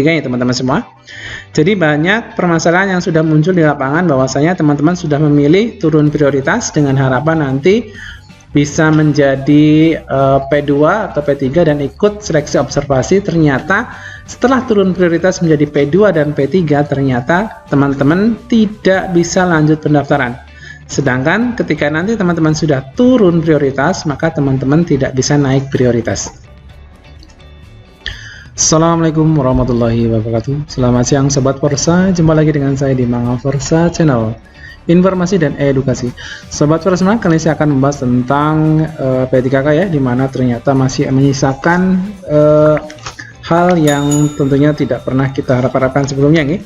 P3 ya teman-teman semua. Jadi banyak permasalahan yang sudah muncul di lapangan bahwasanya teman-teman sudah memilih turun prioritas dengan harapan nanti bisa menjadi P2 atau P3 dan ikut seleksi observasi. Ternyata setelah turun prioritas menjadi P2 dan P3 ternyata teman-teman tidak bisa lanjut pendaftaran. Sedangkan ketika nanti teman-teman sudah turun prioritas, maka teman-teman tidak bisa naik prioritas. Assalamualaikum warahmatullahi wabarakatuh. Selamat siang Sobat Forsa, jumpa lagi dengan saya di Mangga Forsa Channel, informasi dan edukasi. Sobat Forsa, kali ini saya akan membahas tentang P3K ya, dimana ternyata masih menyisakan hal yang tentunya tidak pernah kita harapkan sebelumnya nih.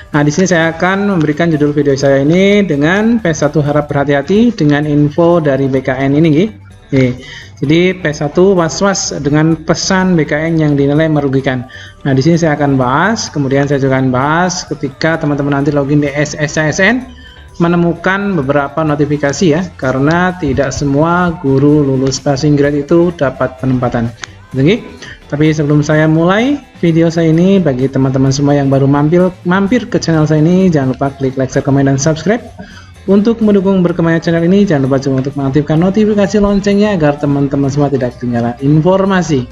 Nah, di sini saya akan memberikan judul video saya ini dengan P1 harap berhati-hati dengan info dari BKN ini nih. Jadi P1 was-was dengan pesan BKN yang dinilai merugikan. Nah, di sini saya akan bahas, kemudian saya juga akan bahas ketika teman-teman nanti login di SSCSN menemukan beberapa notifikasi ya, karena tidak semua guru lulus passing grade itu dapat penempatan. Oke. Tapi sebelum saya mulai video saya ini, bagi teman-teman semua yang baru mampir ke channel saya ini, jangan lupa klik like, share, komen, dan subscribe. Untuk mendukung berkembangnya channel ini, jangan lupa juga untuk mengaktifkan notifikasi loncengnya agar teman-teman semua tidak ketinggalan informasi.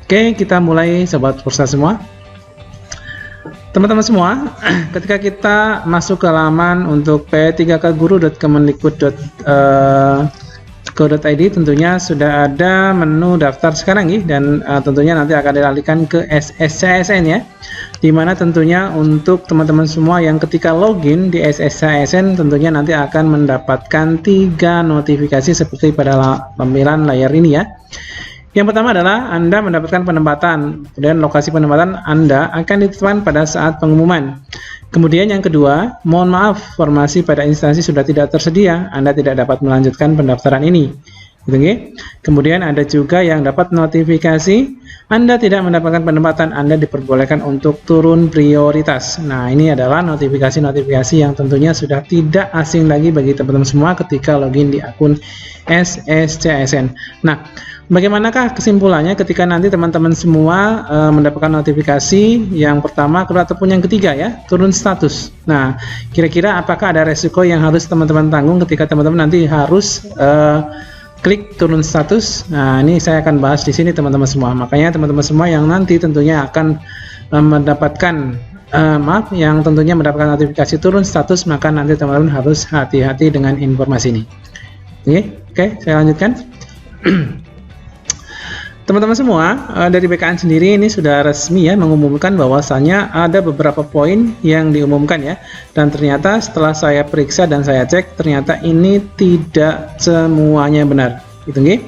Oke, kita mulai Sobat Forsa semua. Teman-teman semua, ketika kita masuk ke halaman untuk p3kguru.kemendikbud.go.id, tentunya sudah ada menu daftar sekarang nih, dan tentunya nanti akan dialihkan ke SSCSN ya, dimana tentunya untuk teman-teman semua yang ketika login di SSCSN tentunya nanti akan mendapatkan 3 notifikasi seperti pada tampilan layar ini ya. Yang pertama adalah Anda mendapatkan penempatan, kemudian lokasi penempatan Anda akan ditetapkan pada saat pengumuman. Kemudian yang kedua, mohon maaf, formasi pada instansi sudah tidak tersedia, Anda tidak dapat melanjutkan pendaftaran ini. Gitu. Kemudian ada juga yang dapat notifikasi, Anda tidak mendapatkan penempatan, Anda diperbolehkan untuk turun prioritas. Nah, ini adalah notifikasi-notifikasi yang tentunya sudah tidak asing lagi bagi teman-teman semua ketika login di akun SSCSN. Nah, bagaimanakah kesimpulannya ketika nanti teman-teman semua mendapatkan notifikasi yang pertama, kedua, ataupun yang ketiga ya, turun status. Nah, kira-kira apakah ada resiko yang harus teman-teman tanggung ketika teman-teman nanti harus klik turun status? Nah, ini saya akan bahas di sini teman-teman semua. Makanya teman-teman semua yang nanti tentunya akan mendapatkan yang tentunya mendapatkan notifikasi turun status, maka nanti teman-teman harus hati-hati dengan informasi ini. Oke, saya lanjutkan. Teman-teman semua, dari BKN sendiri ini sudah resmi ya mengumumkan bahwasanya ada beberapa poin yang diumumkan ya, dan ternyata setelah saya periksa dan saya cek, ternyata ini tidak semuanya benar. Gitu nggih.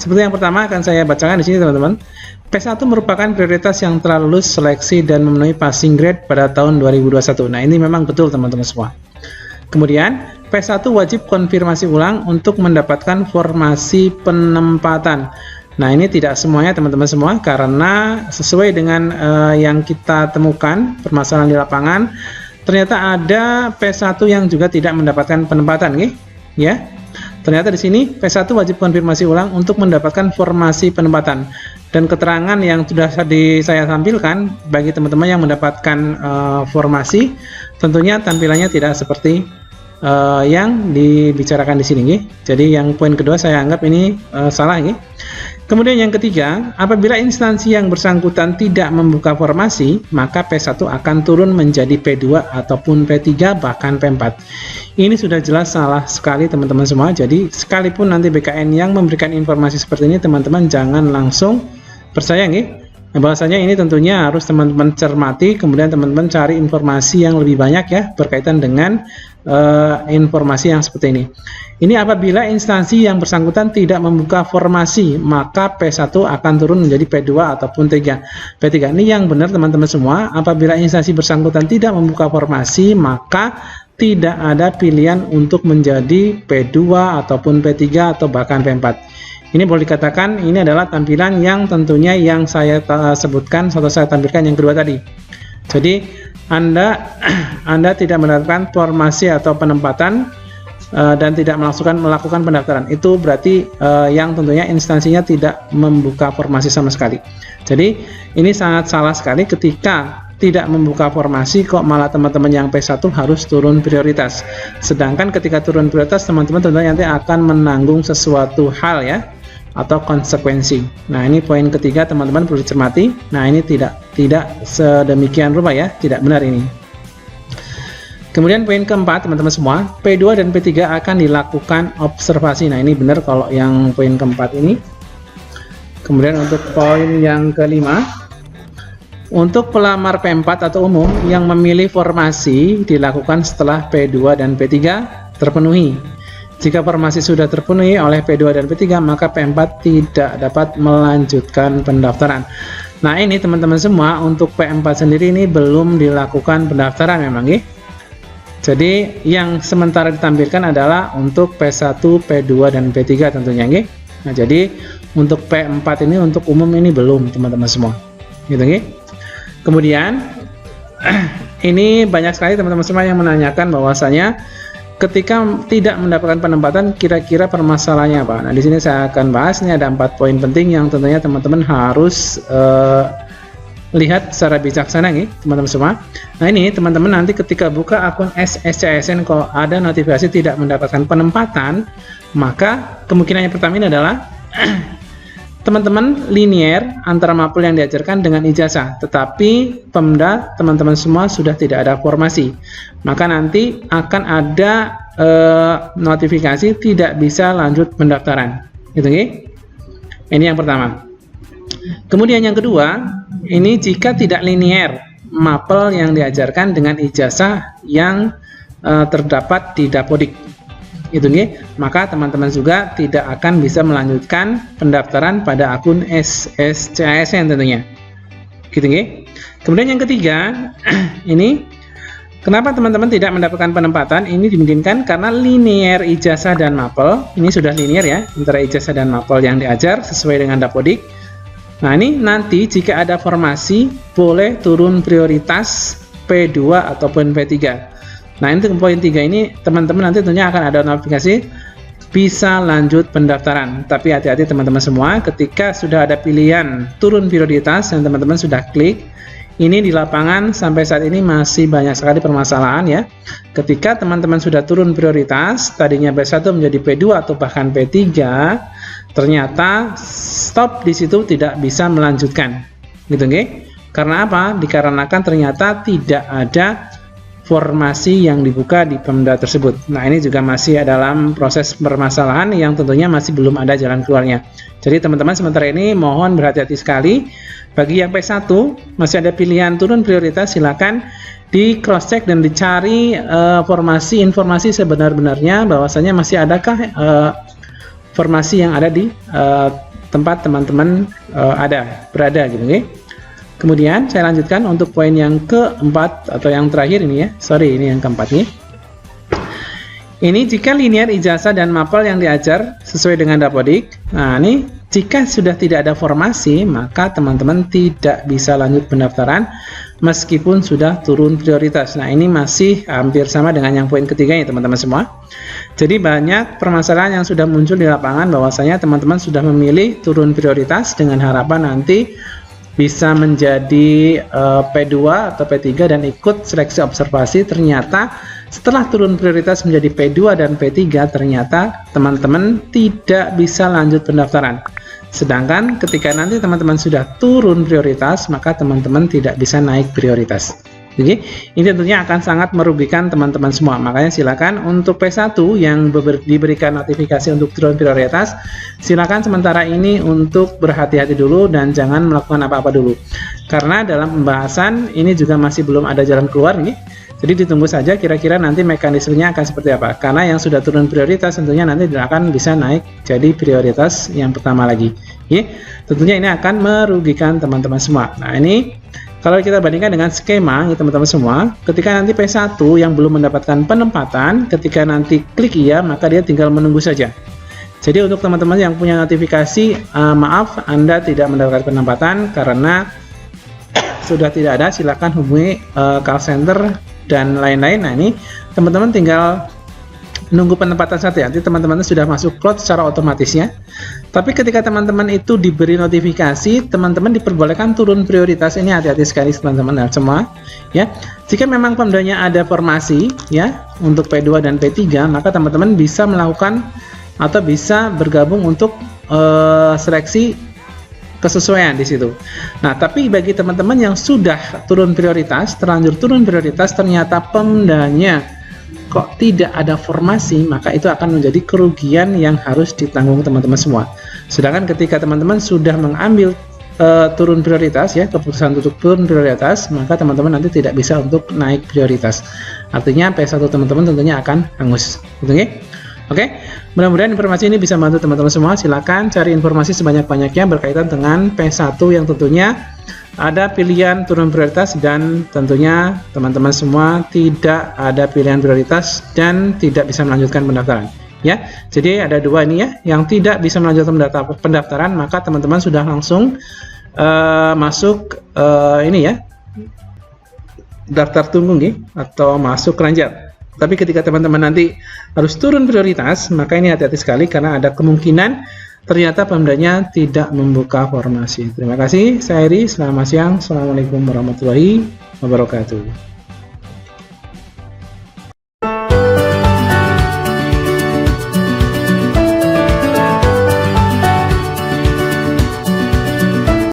Seperti yang pertama akan saya bacakan di sini teman-teman. P1 merupakan prioritas yang telah lulus seleksi dan memenuhi passing grade pada tahun 2021. Nah, ini memang betul teman-teman semua. Kemudian P1 wajib konfirmasi ulang untuk mendapatkan formasi penempatan. Nah, ini tidak semuanya teman-teman semua, karena sesuai dengan yang kita temukan permasalahan di lapangan, ternyata ada P1 yang juga tidak mendapatkan penempatan nih, ya. Ternyata di sini P1 wajib konfirmasi ulang untuk mendapatkan formasi penempatan, dan keterangan yang sudah saya tampilkan bagi teman-teman yang mendapatkan formasi, tentunya tampilannya tidak seperti yang dibicarakan di sini nih. Jadi yang poin kedua saya anggap ini salah nih. Kemudian yang ketiga, apabila instansi yang bersangkutan tidak membuka formasi, maka P1 akan turun menjadi P2 ataupun P3 bahkan P4. Ini sudah jelas salah sekali teman-teman semua. Jadi sekalipun nanti BKN yang memberikan informasi seperti ini, teman-teman jangan langsung percaya nih. Bahwasanya ini tentunya harus teman-teman cermati, kemudian teman-teman cari informasi yang lebih banyak ya berkaitan dengan informasi yang seperti ini. Ini apabila instansi yang bersangkutan tidak membuka formasi, maka P1 akan turun menjadi P2 ataupun P3. Ini yang benar teman-teman semua. Apabila instansi bersangkutan tidak membuka formasi, maka tidak ada pilihan untuk menjadi P2 ataupun P3 atau bahkan P4. Ini boleh dikatakan ini adalah tampilan yang tentunya yang saya sebutkan atau saya tampilkan yang kedua tadi. Jadi Anda tidak mendapatkan formasi atau penempatan dan tidak melakukan pendaftaran. Itu berarti yang tentunya instansinya tidak membuka formasi sama sekali. Jadi ini sangat salah sekali ketika tidak membuka formasi kok malah teman-teman yang P1 harus turun prioritas. Sedangkan ketika turun prioritas teman-teman tentunya nanti akan menanggung sesuatu hal ya, atau konsekuensi. Nah, ini poin ketiga teman-teman perlu dicermati. Nah, ini tidak sedemikian rupa ya, tidak benar ini. Kemudian poin keempat teman-teman semua, P2 dan P3 akan dilakukan observasi. Nah, ini benar kalau yang poin keempat ini. Kemudian untuk poin yang kelima, untuk pelamar P4 atau umum yang memilih formasi dilakukan setelah P2 dan P3 terpenuhi. Jika formasi sudah terpenuhi oleh P2 dan P3, maka P4 tidak dapat melanjutkan pendaftaran. Nah, ini teman-teman semua untuk P4 sendiri ini belum dilakukan pendaftaran memang ya. Jadi yang sementara ditampilkan adalah untuk P1, P2 dan P3 tentunya ya. Nah, jadi untuk P4 ini untuk umum ini belum teman-teman semua. Gitu ya. Kemudian ini banyak sekali teman-teman semua yang menanyakan bahwasanya ketika tidak mendapatkan penempatan kira-kira permasalahannya apa. Nah, di sini saya akan bahas, ini ada 4 poin penting yang tentunya teman-teman harus lihat secara bijaksana nih teman-teman semua. Nah, ini teman-teman nanti ketika buka akun SSCSN kalau ada notifikasi tidak mendapatkan penempatan, maka kemungkinan yang pertama ini adalah teman-teman linier antara mapel yang diajarkan dengan ijazah, tetapi Pemda teman-teman semua sudah tidak ada formasi, maka nanti akan ada notifikasi tidak bisa lanjut pendaftaran, gitu ya. Ini yang pertama. Kemudian yang kedua, ini jika tidak linier mapel yang diajarkan dengan ijazah yang terdapat di Dapodik, itu nih, maka teman-teman juga tidak akan bisa melanjutkan pendaftaran pada akun SSCSN tentunya, gitu nih. Kemudian yang ketiga, ini kenapa teman-teman tidak mendapatkan penempatan? Ini dimungkinkan karena linier ijazah dan mapel ini sudah linier ya, antara ijazah dan mapel yang diajar sesuai dengan Dapodik. Nah, ini nanti jika ada formasi boleh turun prioritas P2 ataupun P3. Nah, untuk poin 3 ini teman-teman nanti tentunya akan ada notifikasi bisa lanjut pendaftaran. Tapi hati-hati teman-teman semua, ketika sudah ada pilihan turun prioritas dan teman-teman sudah klik, ini di lapangan sampai saat ini masih banyak sekali permasalahan ya. Ketika teman-teman sudah turun prioritas, tadinya P1 menjadi P2 atau bahkan P3, ternyata stop di situ tidak bisa melanjutkan. Gitu nggih? Karena apa? Dikarenakan ternyata tidak ada formasi yang dibuka di Pemda tersebut. Nah, ini juga masih dalam proses permasalahan yang tentunya masih belum ada jalan keluarnya. Jadi teman-teman sementara ini mohon berhati-hati sekali. Bagi yang P1 masih ada pilihan turun prioritas, silakan di cross check dan dicari informasi sebenar-benarnya bahwasanya masih adakah formasi yang ada di tempat teman-teman berada gitu ya. Kemudian saya lanjutkan untuk poin yang keempat atau yang terakhir ini ya. Sorry, ini yang keempat nih. Ini jika linier ijazah dan mapel yang diajar sesuai dengan Dapodik. Nah, ini jika sudah tidak ada formasi, maka teman-teman tidak bisa lanjut pendaftaran meskipun sudah turun prioritas. Nah, ini masih hampir sama dengan yang poin ketiga ya teman-teman semua. Jadi banyak permasalahan yang sudah muncul di lapangan bahwasanya teman-teman sudah memilih turun prioritas dengan harapan nanti bisa menjadi P2 atau P3 dan ikut seleksi observasi. Ternyata setelah turun prioritas menjadi P2 dan P3 ternyata teman-teman tidak bisa lanjut pendaftaran. Sedangkan ketika nanti teman-teman sudah turun prioritas, maka teman-teman tidak bisa naik prioritas. Jadi ini tentunya akan sangat merugikan teman-teman semua. Makanya silakan untuk P1 yang diberikan notifikasi untuk turun prioritas, silakan sementara ini untuk berhati-hati dulu dan jangan melakukan apa-apa dulu. Karena dalam pembahasan ini juga masih belum ada jalan keluar nih. Jadi ditunggu saja kira-kira nanti mekanismenya akan seperti apa. Karena yang sudah turun prioritas tentunya nanti akan bisa naik jadi prioritas yang pertama lagi. Tentunya ini akan merugikan teman-teman semua. Nah, ini kalau kita bandingkan dengan skema teman-teman semua, ketika nanti P1 yang belum mendapatkan penempatan, ketika nanti klik iya, maka dia tinggal menunggu saja. Jadi untuk teman-teman yang punya notifikasi, maaf Anda tidak mendapatkan penempatan karena sudah tidak ada, silakan hubungi call center dan lain-lain. Nah, ini teman-teman tinggal nunggu penempatan saja, nanti teman-teman sudah masuk cloud secara otomatis ya. Tapi ketika teman-teman itu diberi notifikasi, teman-teman diperbolehkan turun prioritas. Ini hati-hati sekali teman-teman semua ya. Jika memang pemdanya ada formasi ya untuk P2 dan P3, maka teman-teman bisa melakukan atau bisa bergabung untuk seleksi kesesuaian di situ. Nah, tapi bagi teman-teman yang sudah turun prioritas, terlanjur turun prioritas, ternyata pemdanya kok tidak ada formasi, maka itu akan menjadi kerugian yang harus ditanggung teman-teman semua. Sedangkan ketika teman-teman sudah mengambil turun prioritas ya, keputusan untuk turun prioritas, maka teman-teman nanti tidak bisa untuk naik prioritas. Artinya P1 teman-teman tentunya akan hangus. Oke, mudah-mudahan informasi ini bisa membantu teman-teman semua. Silakan cari informasi sebanyak-banyaknya berkaitan dengan P1 yang tentunya ada pilihan turun prioritas, dan tentunya teman-teman semua tidak ada pilihan prioritas dan tidak bisa melanjutkan pendaftaran ya. Jadi ada dua ini ya, yang tidak bisa melanjutkan pendaftaran, maka teman-teman sudah langsung masuk ini ya, daftar tunggu nih, atau masuk keranjang. Tapi ketika teman-teman nanti harus turun prioritas, maka ini hati-hati sekali karena ada kemungkinan ternyata pemdanya tidak membuka formasi. Terima kasih, saya Heri. Selamat siang. Assalamualaikum warahmatullahi wabarakatuh.